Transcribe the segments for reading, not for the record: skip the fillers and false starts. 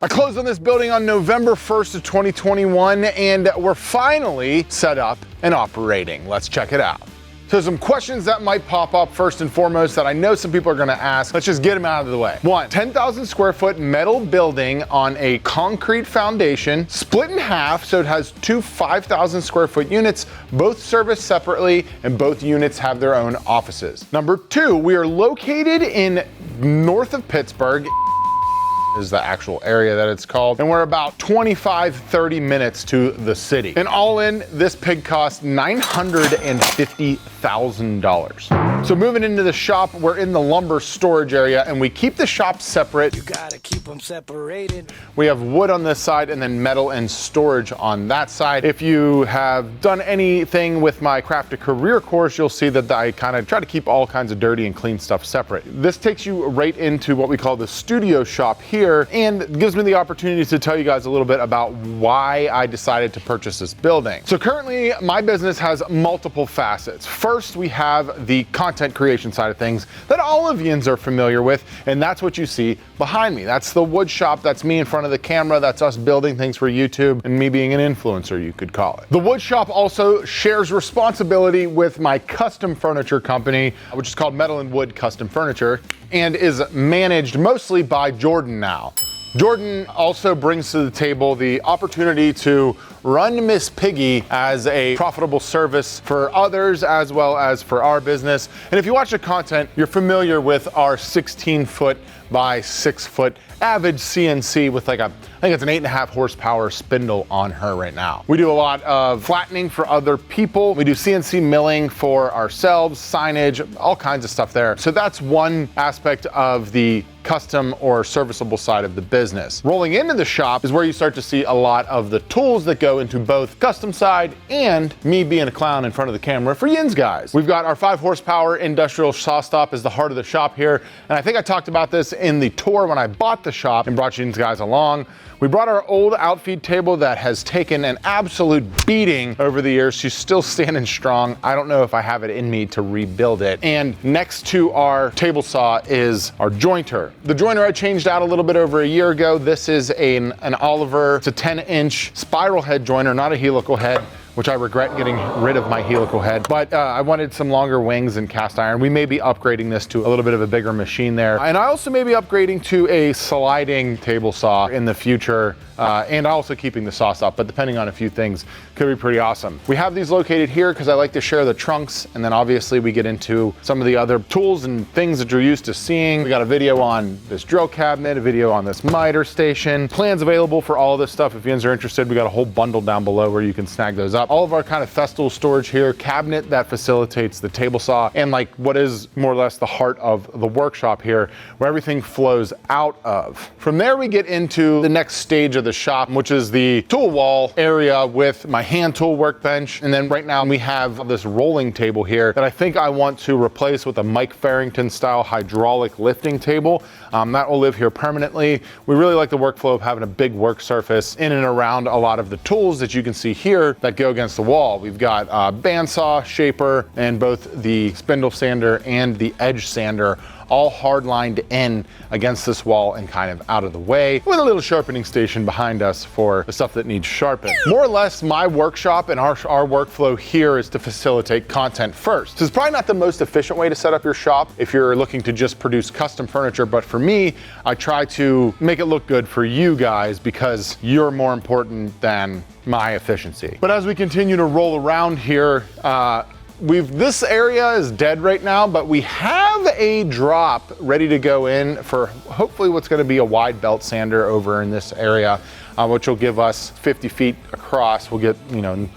I closed on this building on November 1st of 2021, and we're finally set up and operating. Let's check it out. So some questions that might pop up first and foremost that I know some people are gonna ask. Let's just get them out of the way. One, 10,000 square foot metal building on a concrete foundation, split in half, so it has two 5,000 square foot units, both serviced separately, and both units have their own offices. Number two, we are located in north of Pittsburgh, is the actual area that it's called, and we're about 25-30 minutes to the city. And all in, this pig cost $950,000. So moving into the shop, we're in the lumber storage area, and we keep the shop separate. You gotta keep them separated. We have wood on this side and then metal and storage on that side. If you have done anything with my Craft a Career course, you'll see that I kind of try to keep all kinds of dirty and clean stuff separate. This takes you right into what we call the studio shop here, and gives me the opportunity to tell you guys a little bit about why I decided to purchase this building. So currently, my business has multiple facets. First, we have the content creation side of things that all of yins are familiar with, and that's what you see behind me. That's the wood shop, that's me in front of the camera, that's us building things for YouTube, and me being an influencer, you could call it. The wood shop also shares responsibility with my custom furniture company, which is called Metal and Wood Custom Furniture, and is managed mostly by Jordan now. Jordan also brings to the table the opportunity to run Miss Piggy as a profitable service for others as well as for our business. And if you watch the content, you're familiar with our 16-foot by 6-foot Avid CNC with like I think it's an 8.5 horsepower spindle on her right now. We do a lot of flattening for other people. We do CNC milling for ourselves, signage, all kinds of stuff there. So that's one aspect of the custom or serviceable side of the business. Rolling into the shop is where you start to see a lot of the tools that go into both custom side and me being a clown in front of the camera for yins guys. We've got our 5 horsepower industrial saw stop as the heart of the shop here. And I think I talked about this in the tour when I bought the shop and brought you guys along. We brought our old outfeed table that has taken an absolute beating over the years. She's still standing strong. I don't know if I have it in me to rebuild it. And next to our table saw is our jointer. The jointer I changed out a little bit over a year ago. This is an Oliver. It's a 10-inch spiral head jointer, not a helical head, which I regret getting rid of my helical head. But I wanted some longer wings and cast iron. We may be upgrading this to a little bit of a bigger machine there. And I also may be upgrading to a sliding table saw in the future, and also keeping the saw stop, but depending on a few things, could be pretty awesome. We have these located here because I like to share the trunks, and then obviously we get into some of the other tools and things that you're used to seeing. We got a video on this drill cabinet, a video on this miter station. Plans available for all of this stuff. If you guys are interested, we got a whole bundle down below where you can snag those up. All of our kind of festal storage here, cabinet that facilitates the table saw, and like what is more or less the heart of the workshop here, where everything flows out of. From there, we get into the next stage of the shop, which is the tool wall area with my hand tool workbench. And then right now we have this rolling table here that I think I want to replace with a Mike Farrington style hydraulic lifting table. That will live here permanently. We really like the workflow of having a big work surface in and around a lot of the tools that you can see here that go against the wall. We've got a bandsaw, shaper, and both the spindle sander and the edge sander all hard lined in against this wall and kind of out of the way, with a little sharpening station behind us for the stuff that needs sharpened. More or less, my workshop and our workflow here is to facilitate content first. This is probably not the most efficient way to set up your shop if you're looking to just produce custom furniture, but for me, I try to make it look good for you guys because you're more important than my efficiency. But as we continue to roll around here, this area is dead right now, but we have a drop ready to go in for hopefully what's going to be a wide belt sander over in this area, which will give us 50 feet across. We'll get,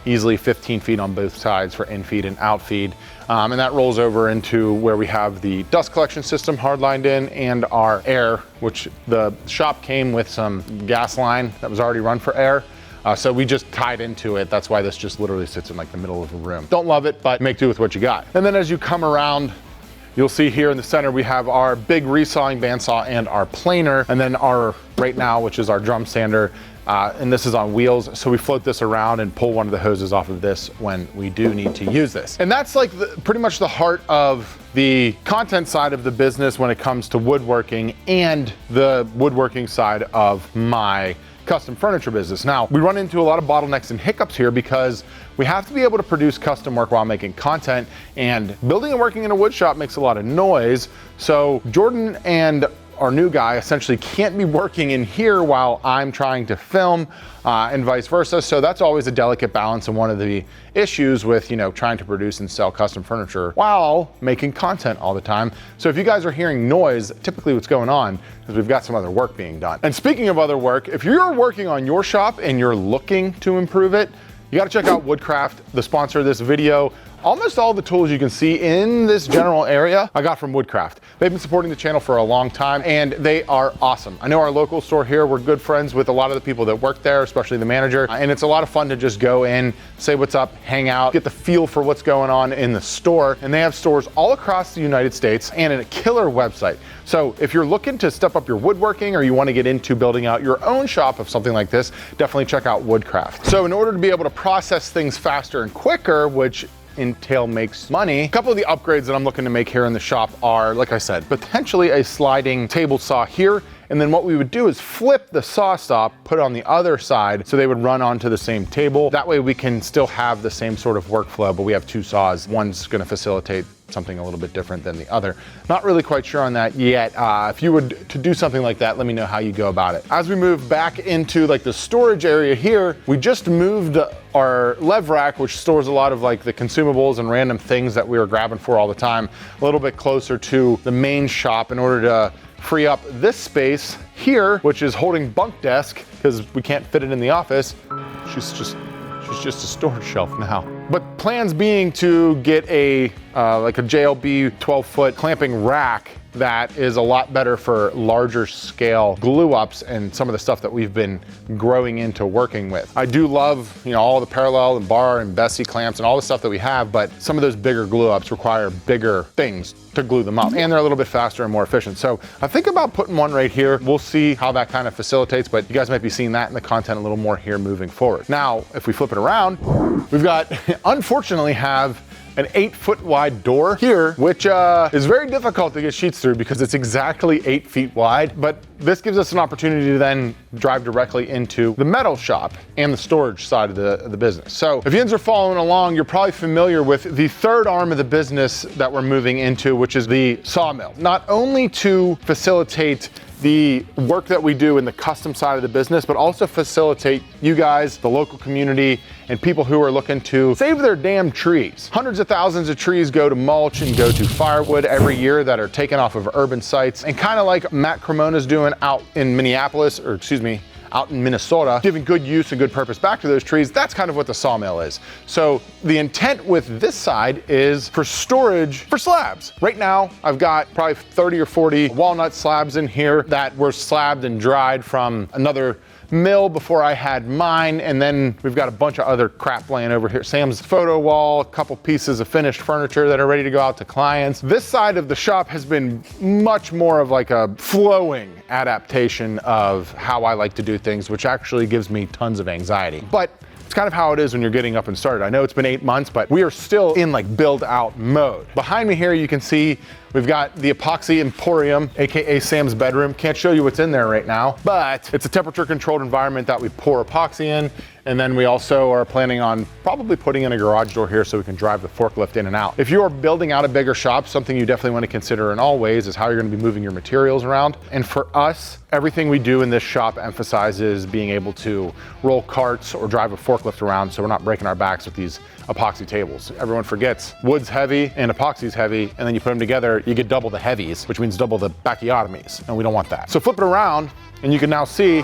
easily 15 feet on both sides for in-feed and out-feed. And that rolls over into where we have the dust collection system hard lined in and our air, which the shop came with some gas line that was already run for air. So we just tied into it. That's why this just literally sits in like the middle of the room. Don't love it, but make do with what you got. And then as you come around You'll see here in the center, we have our big resawing bandsaw and our planer, and then our, right now, which is our drum sander, and this is on wheels. So we float this around and pull one of the hoses off of this when we do need to use this. And that's like pretty much the heart of the content side of the business when it comes to woodworking and the woodworking side of my custom furniture business. Now, we run into a lot of bottlenecks and hiccups here because we have to be able to produce custom work while making content, and building and working in a wood shop makes a lot of noise. So Jordan and our new guy essentially can't be working in here while I'm trying to film, and vice versa. So that's always a delicate balance and one of the issues with, you know, trying to produce and sell custom furniture while making content all the time. So if you guys are hearing noise, typically what's going on is we've got some other work being done. And speaking of other work, if you're working on your shop and you're looking to improve it, you gotta check out Woodcraft, the sponsor of this video. Almost all the tools you can see in this general area, I got from Woodcraft. They've been supporting the channel for a long time and they are awesome. I know our local store here, we're good friends with a lot of the people that work there, especially the manager. And it's a lot of fun to just go in, say what's up, hang out, get the feel for what's going on in the store. And they have stores all across the United States and a killer website. So if you're looking to step up your woodworking or you want to get into building out your own shop of something like this, definitely check out Woodcraft. So in order to be able to process things faster and quicker, which entail makes money, a couple of the upgrades that I'm looking to make here in the shop are, like I said, potentially a sliding table saw here. And then what we would do is flip the saw stop, put it on the other side so they would run onto the same table. That way we can still have the same sort of workflow, but we have two saws. One's gonna facilitate something a little bit different than the other. Not really quite sure on that yet. If you would to do something like that, let me know how you go about it. As we move back into like the storage area here, we just moved our lev rack, which stores a lot of like the consumables and random things that we were grabbing for all the time, a little bit closer to the main shop in order to free up this space here, which is holding bunk desk because we can't fit it in the office. She's just a storage shelf now. But plans being to get a like a JLB 12-foot clamping rack that is a lot better for larger scale glue ups and some of the stuff that we've been growing into working with. I do love, you know, all the parallel and bar and Bessie clamps and all the stuff that we have, but some of those bigger glue ups require bigger things to glue them up, and they're a little bit faster and more efficient. So I think about putting one right here. We'll see how that kind of facilitates, but you guys might be seeing that in the content a little more here moving forward. Now, if we flip it around, we've got, unfortunately have an 8-foot wide door here, which is very difficult to get sheets through because it's exactly 8 feet wide. But this gives us an opportunity to then drive directly into the metal shop and the storage side of the business. So if you guys are following along, you're probably familiar with the third arm of the business that we're moving into, which is the sawmill. Not only to facilitate the work that we do in the custom side of the business, but also facilitate you guys, the local community, and people who are looking to save their damn trees. Hundreds of thousands of trees go to mulch and go to firewood every year that are taken off of urban sites. And kind of like Matt Cremona's doing out in Minneapolis, or excuse me, out in Minnesota, giving good use and good purpose back to those trees, that's kind of what the sawmill is. So the intent with this side is for storage for slabs. Right now, I've got probably 30 or 40 walnut slabs in here that were slabbed and dried from another mill before I had mine, and then we've got a bunch of other crap laying over here. Sam's photo wall, a couple pieces of finished furniture that are ready to go out to clients. This side of the shop has been much more of like a flowing adaptation of how I like to do things, which actually gives me tons of anxiety. But it's kind of how it is when you're getting up and started. I know it's been 8 months, but we are still in like build out mode. Behind me here, you can see we've got the Epoxy Emporium, AKA Sam's bedroom. Can't show you what's in there right now, but it's a temperature controlled environment that we pour epoxy in. And then we also are planning on probably putting in a garage door here so we can drive the forklift in and out. If you are building out a bigger shop, something you definitely want to consider in all ways is how you're going to be moving your materials around. And for us, everything we do in this shop emphasizes being able to roll carts or drive a forklift around so we're not breaking our backs with these epoxy tables. Everyone forgets wood's heavy and epoxy's heavy, and then you put them together, you get double the heavies, which means double the bacchiotomies, and we don't want that. So flip it around and you can now see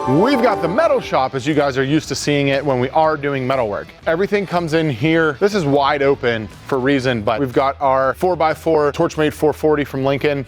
We've got the metal shop as you guys are used to seeing it when we are doing metalwork. Everything comes in here. This is wide open for a reason, but we've got our 4x4 Torchmade 440 from Lincoln,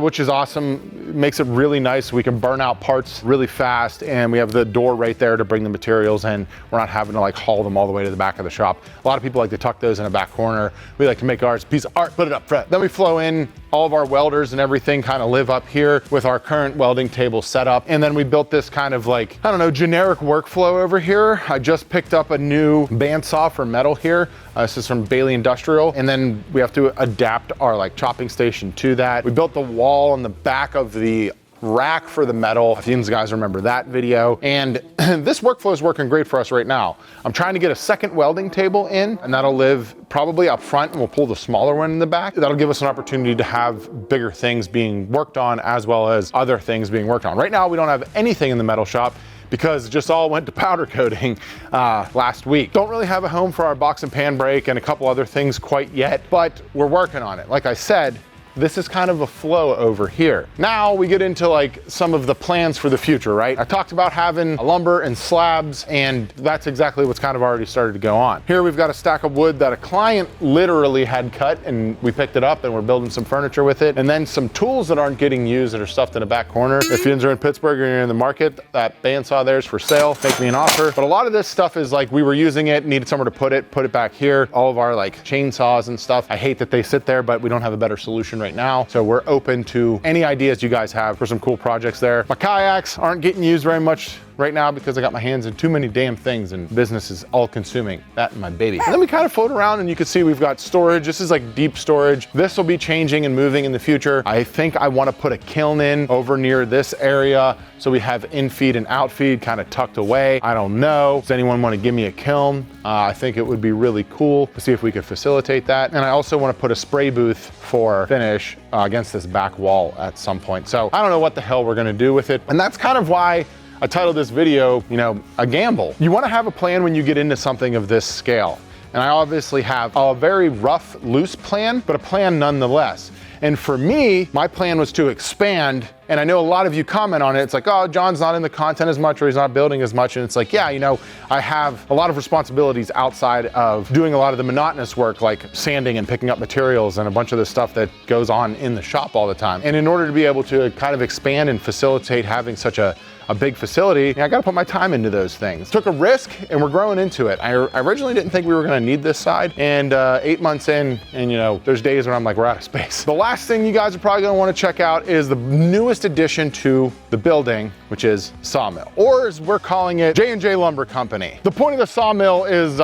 which is awesome. It makes it really nice. We can burn out parts really fast, and we have the door right there to bring the materials in. We're not having to like haul them all the way to the back of the shop. A lot of people like to tuck those in a back corner. We like to make ours a piece of art, put it up front. Then we flow in. All of our welders and everything kind of live up here with our current welding table set up. And then we built this kind of like, I don't know, generic workflow over here. I just picked up a new bandsaw for metal here. This is from Bailey Industrial. And then we have to adapt our like chopping station to that. We built the wall on the back of the rack for the metal. If you guys remember that video. And this workflow is working great for us right now. I'm trying to get a second welding table in, and that'll live probably up front, and we'll pull the smaller one in the back. That'll give us an opportunity to have bigger things being worked on as well as other things being worked on. Right now, we don't have anything in the metal shop because it just all went to powder coating last week. Don't really have a home for our box and pan brake and a couple other things quite yet, but we're working on it. Like I said, this is kind of a flow over here. Now we get into like some of the plans for the future, right? I talked about having lumber and slabs, and that's exactly what's kind of already started to go on. Here we've got a stack of wood that a client literally had cut, and we picked it up and we're building some furniture with it. And then some tools that aren't getting used that are stuffed in the back corner. If you are in Pittsburgh or you're in the market, that bandsaw there is for sale. Make me an offer. But a lot of this stuff is like we were using it, needed somewhere to put it back here. All of our like chainsaws and stuff. I hate that they sit there, but we don't have a better solution right now. So we're open to any ideas you guys have for some cool projects there. My kayaks aren't getting used very much right now because I got my hands in too many damn things, and business is all consuming. That and my baby. And then we kind of float around, and you can see we've got storage. This is like deep storage. This will be changing and moving in the future. I think I want to put a kiln in over near this area so we have in-feed and out-feed kind of tucked away. I don't know. Does anyone want to give me a kiln? I think it would be really cool to see if we could facilitate that. And I also want to put a spray booth for finish against this back wall at some point. So I don't know what the hell we're going to do with it. And that's kind of why I titled this video, you know, a gamble. You want to have a plan when you get into something of this scale. And I obviously have a very rough, loose plan, but a plan nonetheless. And for me, my plan was to expand. And I know a lot of you comment on it. It's like, oh, John's not in the content as much, or he's not building as much. And it's like, yeah, you know, I have a lot of responsibilities outside of doing a lot of the monotonous work, like sanding and picking up materials and a bunch of the stuff that goes on in the shop all the time. And in order to be able to kind of expand and facilitate having such a big facility, I gotta put my time into those things. Took a risk, and we're growing into it. I originally didn't think we were gonna need this side, and 8 months in, and you know, there's days when I'm like, we're out of space. The last thing you guys are probably gonna wanna check out is the newest addition to the building, which is Sawmill, or as we're calling it, J&J Lumber Company. The point of the Sawmill is,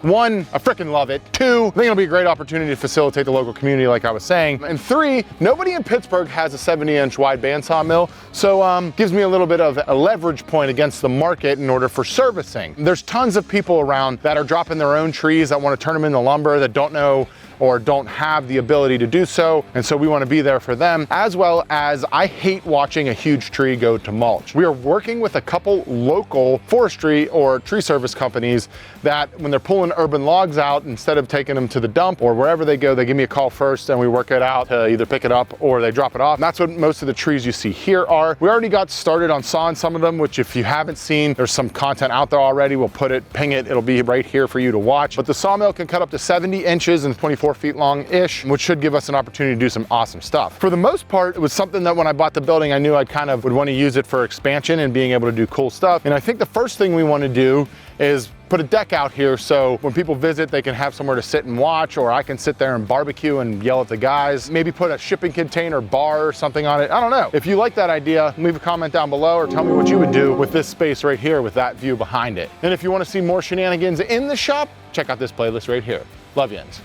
one, I freaking love it. Two, I think it'll be a great opportunity to facilitate the local community like I was saying. And three, nobody in Pittsburgh has a 70-inch wide bandsaw mill, so gives me a little bit of a leverage point against the market in order for servicing. There's tons of people around that are dropping their own trees that want to turn them into lumber that don't know or don't have the ability to do so. And so we want to be there for them, as well as I hate watching a huge tree go to mulch. We are working with a couple local forestry or tree service companies that when they're pulling urban logs out, instead of taking them to the dump or wherever they go, they give me a call first and we work it out to either pick it up or they drop it off. And that's what most of the trees you see here are. We already got started on sawing some of them, which if you haven't seen, there's some content out there already. We'll put it, ping it, it'll be right here for you to watch. But the sawmill can cut up to 70 inches and 24 feet long-ish, which should give us an opportunity to do some awesome stuff. For the most part, it was something that when I bought the building, I knew I kind of would want to use it for expansion and being able to do cool stuff. And I think the first thing we want to do is put a deck out here so when people visit, they can have somewhere to sit and watch, or I can sit there and barbecue and yell at the guys. Maybe put a shipping container bar or something on it. I don't know. If you like that idea, leave a comment down below or tell me what you would do with this space right here with that view behind it. And if you want to see more shenanigans in the shop, check out this playlist right here. Love yins.